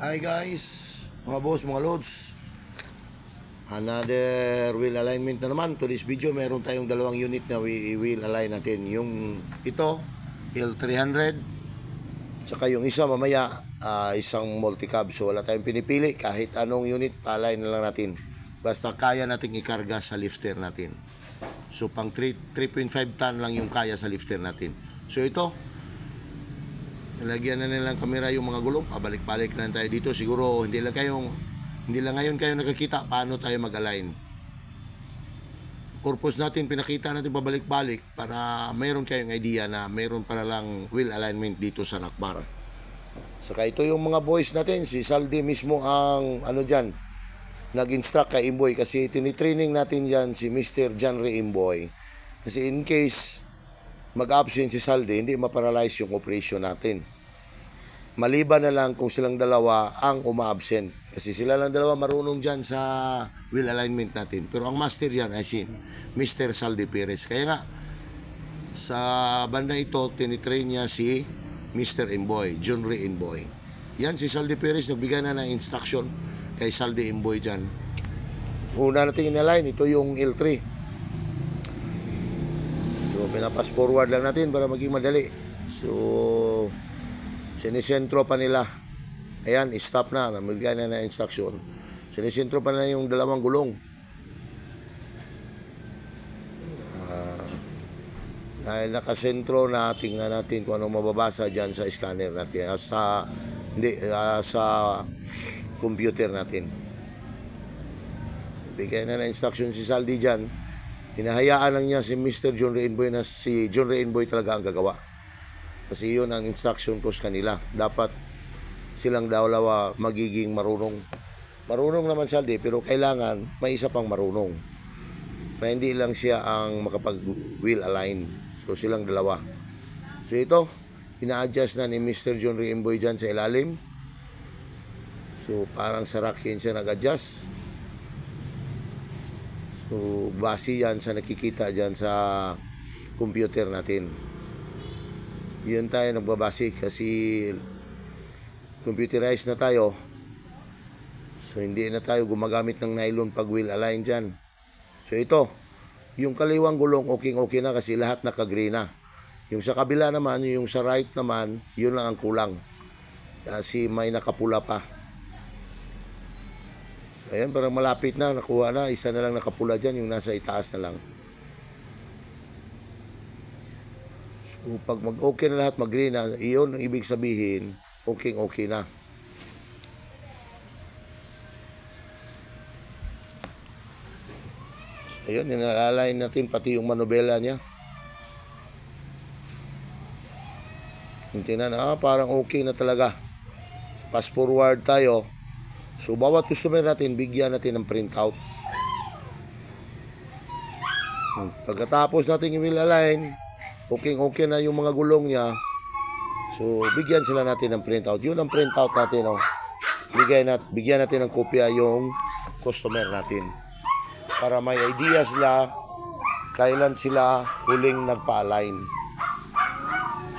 Hi guys, mga boss, mga loads. Another wheel alignment na naman. To this video, meron tayong dalawang unit na wheel align natin. Yung ito, L300. Tsaka yung isa mamaya, isang multi-cab. So wala tayong pinipili. Kahit anong unit, pa-align na lang natin. Basta kaya nating ikarga sa lifter natin. So pang 3.5 ton lang yung kaya sa lifter natin. So ito, nalagyan na nilang kamera yung mga gulong, pabalik-balik na tayo dito. Siguro hindi lang ngayon kayo nakakita paano tayo mag-align. Purpose natin, pinakita natin pabalik-balik para mayroon kayong idea na mayroon para lang wheel alignment dito sa Nakbar. Saka ito yung mga boys natin, si Saldi mismo ang dyan, nag-instruct kay Imboy kasi tinitraining natin dyan si Mr. John Ray Imboy. Kasi in case mag-absent si Saldi, hindi maparalyze yung operation natin. Maliban na lang kung silang dalawa ang uma-absent. Kasi sila lang dalawa marunong dyan sa wheel alignment natin. Pero ang master yan ay si Mr. Saldi Perez. Kaya nga, sa banda ito, tinitrain niya si Mr. Imboy, John Ray Imboy. Yan, si Saldi Perez, nagbigay na ng instruction kay Saldi Imboy dyan. Una natin in-align, ito yung L3. So, pinapass forward lang natin para maging madali. So, sinisentro pa nila. Ayan, stop na. Namigyan na ng instruction. Sinisentro pa na yung dalawang gulong. Dahil nakasentro na, tingnan natin kung anong mababasa dyan sa scanner natin. Sa computer natin. Bigyan na ng instruction si Saldi dyan. Hinahayaan lang niya si Mr. John Ray Imboy na si John Ray Imboy talaga ang gagawa. Kasi yun ang instruction ko sa kanila. Dapat silang dalawa magiging marunong. Marunong naman Saldi, pero kailangan may isa pang marunong. Na hindi lang siya ang makapag-wheel align. So silang dalawa. So ito, ina-adjust na ni Mr. John Ray Imboy dyan sa ilalim. So parang sa rack siya nag-adjust. So, base yan sa nakikita dyan sa computer natin. Yun tayo nagbabase kasi computerized na tayo. So, hindi na tayo gumagamit ng nylon pag wheel align dyan. So, ito. Yung kaliwang gulong, okay na kasi lahat naka-green na. Yung sa kabila naman, yung sa right naman, yun lang ang kulang. Kasi may nakapula pa. Ayan, parang malapit na, nakuha na. Isa na lang nakapula dyan, yung nasa itaas na lang. So, pag mag-okay na lahat, mag-green na, iyon ang ibig sabihin, okay na. So, ayun, inalaline natin pati yung manubela niya. Tingnan na, parang okay na talaga. So, fast forward tayo. So, bawat customer natin, bigyan natin ng printout. Pagkatapos natin yung wheel align, okay na yung mga gulong niya. So, bigyan sila natin ng printout. Yun ang printout natin. Oh. Bigyan natin ng kopya yung customer natin. Para may idea sila kailan sila huling nagpa-align.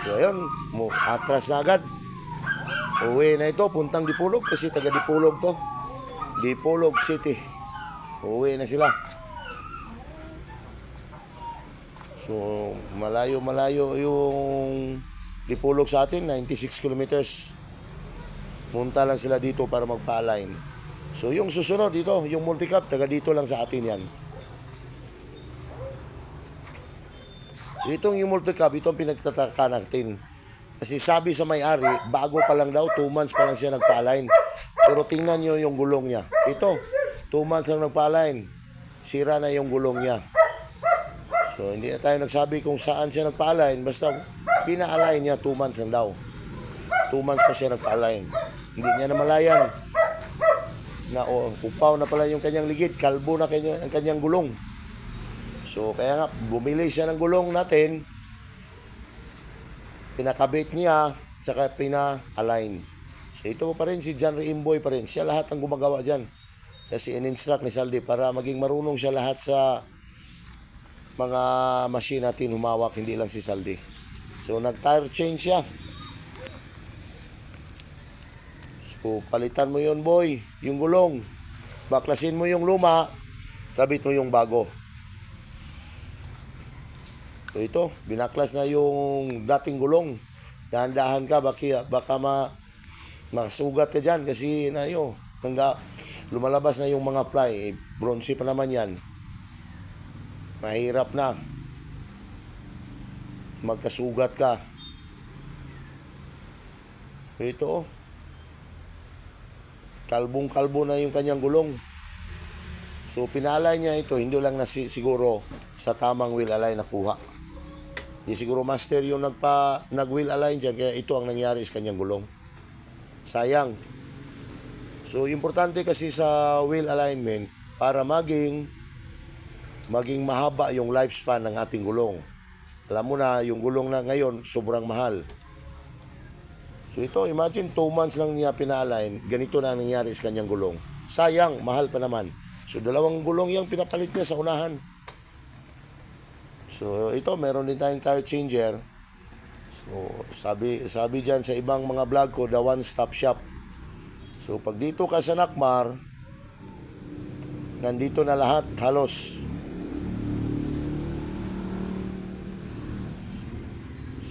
So, ayun. Atras na agad. Uwi na ito, puntang Dipolog kasi taga Dipolog to. Dipolog City. Uwi na sila. So, malayo yung Dipolog sa atin, 96 kilometers. Punta lang sila dito para magpa-align. So, yung susunod dito, yung multi-cab, taga dito lang sa atin yan. So, itong yung multi-cab, itong pinagtataka natin. Kasi sabi sa may-ari, bago pa lang daw, 2 months pa lang siya nagpa-align. Pero tingnan nyo yung gulong niya. Ito, 2 months lang nagpa-align. Sira na yung gulong niya. So, hindi na tayo nagsabi kung saan siya nagpa-align. Basta, pina-align niya, 2 months lang daw. 2 months pa siya nagpa-align. Hindi niya namalayan na upaw na pala yung kanyang ligid. Kalbo na ang kanyang gulong. So, kaya nga, bumili siya ng gulong natin. Pinakabit niya, saka pina-align. So, ito pa rin si John Ray Imboy pa rin. Siya lahat ang gumagawa dyan. Kasi in-instruct ni Saldi para maging marunong siya lahat sa mga machine natin humawak, hindi lang si Saldi. So, nag-tire change siya. So, palitan mo yon boy, yung gulong. Baklasin mo yung luma, kabit mo yung bago. So, ito, binaklas na yung dating gulong. Dahan-dahan ka, baka masugat ka dyan kasi lumalabas na yung mga fly. Bronze pa naman yan. Mahirap na. Magkasugat ka. So, ito, kalbong-kalbo na yung kanyang gulong. So, pinalay niya ito, hindi lang na siguro sa tamang wheel align nakuha. Hindi siguro master yung nag-wheel align dyan, kaya ito ang nangyari sa kanyang gulong. Sayang. So, importante kasi sa wheel alignment, para maging mahaba yung lifespan ng ating gulong. Alam mo na, yung gulong na ngayon, sobrang mahal. So, ito, imagine 2 months lang niya pina-align, ganito na nangyari sa kanyang gulong. Sayang, mahal pa naman. So, 2 gulong yung pinapalit niya sa unahan. So, ito, meron din tayong tire changer. So, sabi dyan sa ibang mga vlog ko, the one-stop shop. So, pag dito ka sa Nakmar, nandito na lahat, halos.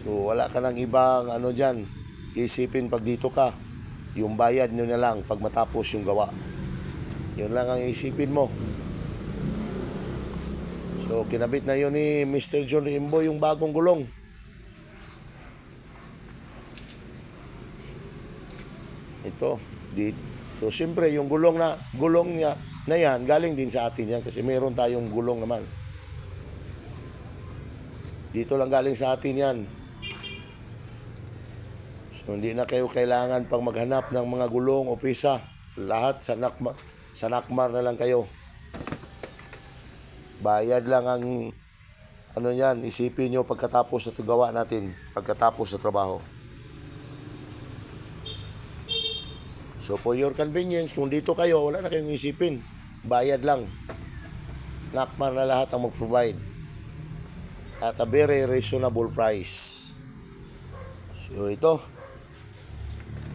So, wala ka ng ibang dyan. Isipin pag dito ka, yung bayad nyo na lang pag matapos yung gawa. Yun lang ang isipin mo. So, kinabit na yun ni Mr. John Rimbo yung bagong gulong. Ito. So, siyempre, yung gulong niya na yan, galing din sa atin yan kasi meron tayong gulong naman. Dito lang galing sa atin yan. So, hindi na kayo kailangan pang maghanap ng mga gulong o pisa. Lahat sa Nakmar na lang kayo. Bayad lang ang yan, isipin nyo pagkatapos sa gawa natin, pagkatapos sa trabaho. So, for your convenience, kung dito kayo, wala na kayong isipin. Bayad lang. Nakmar na lahat ang mag-provide. At a very reasonable price. So, ito.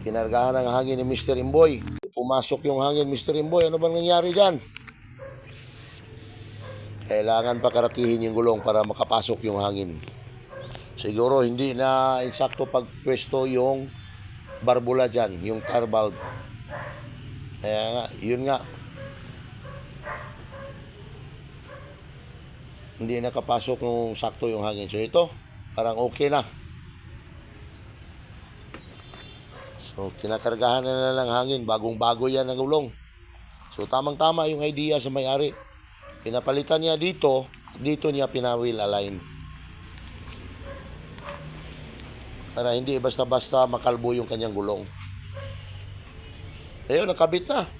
Kinargahan ng hangin ni Mr. Imboy. Pumasok yung hangin, Mr. Imboy. Ano bang nangyari dyan? Kailangan pakaratihin yung gulong para makapasok yung hangin. Siguro hindi na insakto pagpwesto yung barbula dyan, yung tire valve. Kaya nga, yun nga. Hindi nakapasok yung sakto yung hangin. So ito, parang okay na. So kinakargahan na lang hangin, bagong-bago yan ang gulong. So tamang-tama yung idea sa may-ari. Pinapalitan niya dito niya pina-wheel align. Para hindi basta-basta makalbo yung kanyang gulong. Ayun, nakabit na.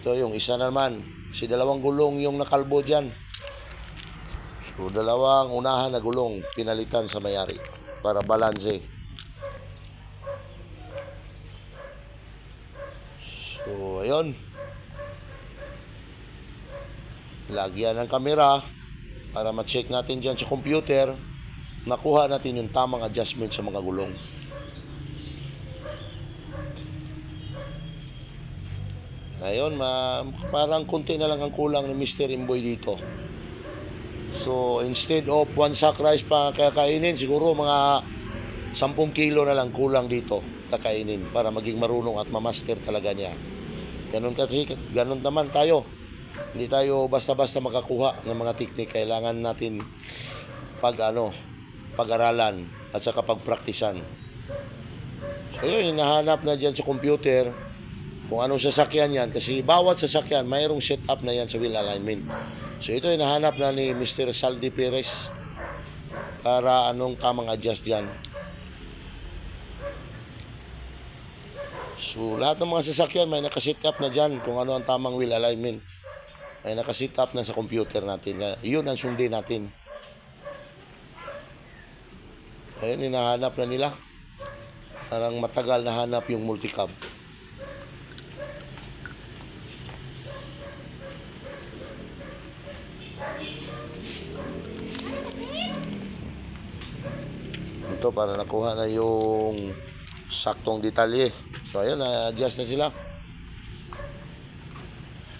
Ito yung isa naman. Si 2 gulong yung nakalbo dyan. So, 2 unahan na gulong pinalitan sa may-ari para balanse. So, ayun. Lagyan ng kamera para ma-check natin dyan sa computer, makuha natin yung tamang adjustment sa mga gulong. Ngayon, parang konti na lang ang kulang ni Mr. Imboy dito. So, instead of 1 sack rice pa kakainin, siguro mga 10 kilo na lang kulang dito kakainin para maging marunong at mamaster talaga niya. Ganun naman tayo. Hindi tayo basta-basta makakuha ng mga teknik. Kailangan natin pag-aralan at saka pagpraktisan. So yun, hinahanap na dyan sa computer kung anong sasakyan yan. Kasi bawat sasakyan, mayroong setup na yan sa wheel alignment. So ito, hinahanap na ni Mr. Saldi Perez para anong tamang adjust dyan. So lahat ng mga sasakyan, may nakaset up na dyan kung ano ang tamang wheel alignment. Ay nakasit up na sa computer natin. Yun ang sundin natin. Ayun, hinahanap na nila. Parang matagal na hanap yung multicab. ito para nakuha na yung saktong detalye. So ayun, na-adjust na sila.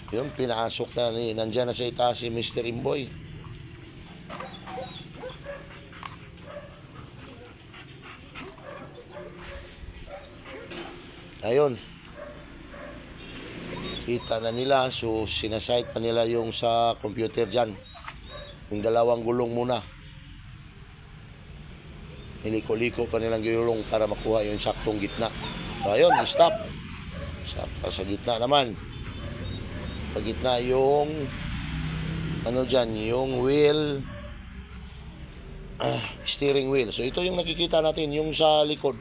Yun, pinasok na nandyan na sa itaas si Mr. Imboy. Ayun, kita na nila. So sinasite pa nila yung sa computer dyan, yung dalawang gulong muna. Niliko-liko pa nilang gulong para makuha yung saktong gitna. So ayun, stop. Sa gitna naman, sa gitna yung ano dyan, yung wheel, steering wheel. So ito yung nakikita natin, yung sa likod.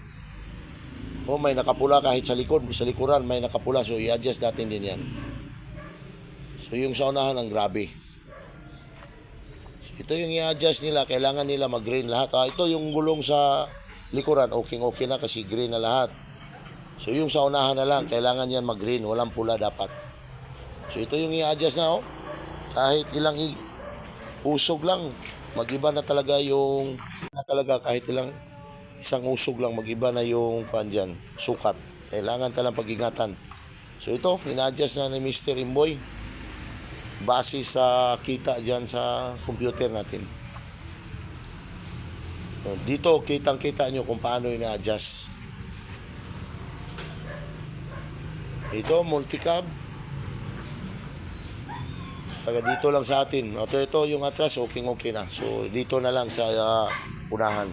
Oh, may nakapula kahit sa likod, sa likuran may nakapula. So i-adjust natin din yan. So yung sa unahan ang grabe. So, ito yung i-adjust nila, kailangan nila mag-green lahat. Ito yung gulong sa likuran, okay na kasi green na lahat. So yung sa unahan na lang, kailangan yan mag-green, walang pula dapat. So ito yung i-adjust na, oh. Kahit ilang usog lang, mag-iba na talaga yung kahit ilang isang usog lang, mag-iba na yung dyan, sukat. Kailangan talang pag-ingatan. So ito, ina-adjust na ni Mr. Imboy base sa kita dyan sa computer natin. So, dito, kitang-kita nyo kung paano ina-adjust. Ito, multicab. Taga dito lang sa atin. Ito yung atras, okay na. So dito na lang sa unahan.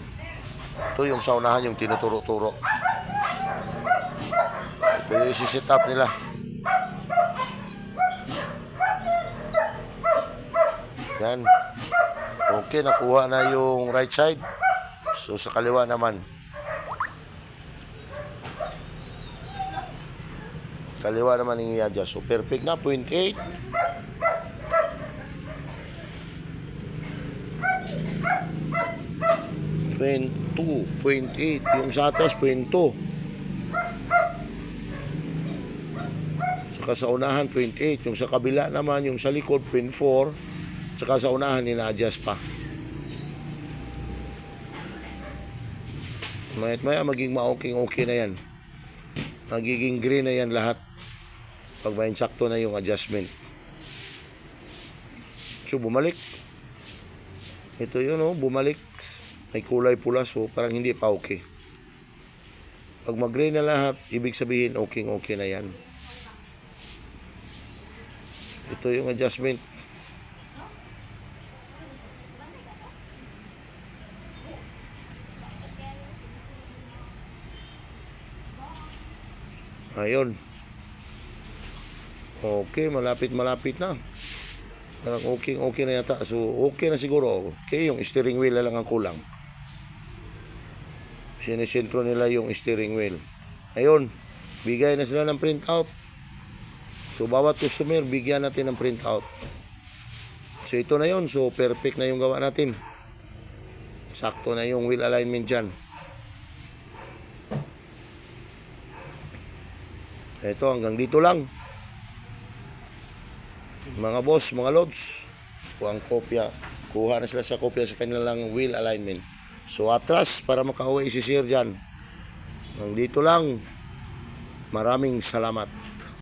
Ito yung sa unahan, yung tinuturo-turo. Ito yung isi-set up nila. Yan. Okay, nakuha na yung right side. So sa kaliwa naman. Kaliwa naman yung i-adjust. So perfect na, 0.8. 0.8, yung sa atas 0.2, saka sa unahan 0.8, yung sa kabila naman, yung sa likod 0.4, saka sa unahan ina-adjust pa. Maya maging okay na yan, magiging green na yan lahat pag may insakto na yung adjustment. So bumalik, ito yun, oh, bumalik. May kulay pula, so parang hindi pa okay. Pag mag-gray na lahat, ibig sabihin okay na yan. Ito yung adjustment. Ayun. Okay, malapit na. Parang okay na yata. So okay na siguro. Okay, yung steering wheel na lang ang kulang. Sinisentro nila yung steering wheel. Ayun, bigay na sila ng printout. So bawat customer bigyan natin ng printout. So ito na yun. So perfect na yung gawa natin. Sakto na yung wheel alignment dyan. Ito, hanggang dito lang. Mga boss, mga lods, kuha na sila sa kopya sa kanilang wheel alignment. So atras para makauwi si Sir dyan. Nandito lang. Maraming salamat.